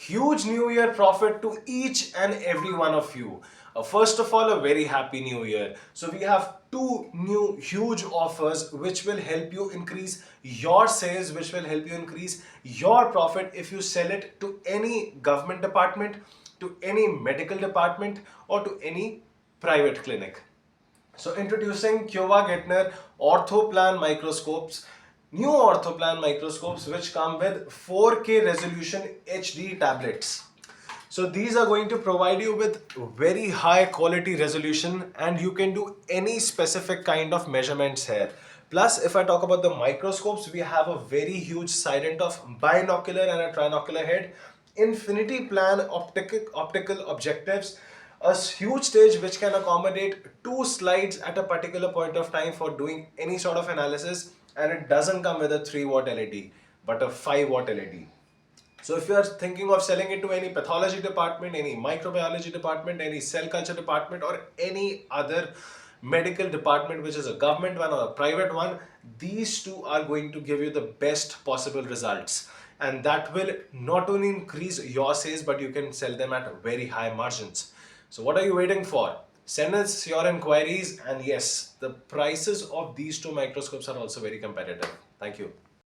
huge new year profit to each and every one of you. First of all, a very happy new year. So we have two new huge offers which will help you increase your sales, which will help you increase your profit if you sell it to any government department, to any medical department, or to any private clinic. So introducing Getner Orthoplan Microscopes, new Orthoplan Microscopes which come with 4K resolution HD tablets. So these are going to provide you with very high quality resolution and you can do any specific kind of measurements here. Plus, if I talk about the microscopes, we have a very huge Siedentopf binocular and a trinocular head, infinity plan optical objectives, a huge stage which can accommodate 2 slides at a particular point of time for doing any sort of analysis, and it doesn't come with a 3-watt LED but a 5-watt LED. So if you are thinking of selling it to any pathology department, any microbiology department, any cell culture department, or any other medical department which is a government one or a private one, these two are going to give you the best possible results. And that will not only increase your sales, but you can sell them at very high margins. So what are you waiting for? Send us your inquiries, and yes, the prices of these two microscopes are also very competitive. Thank you.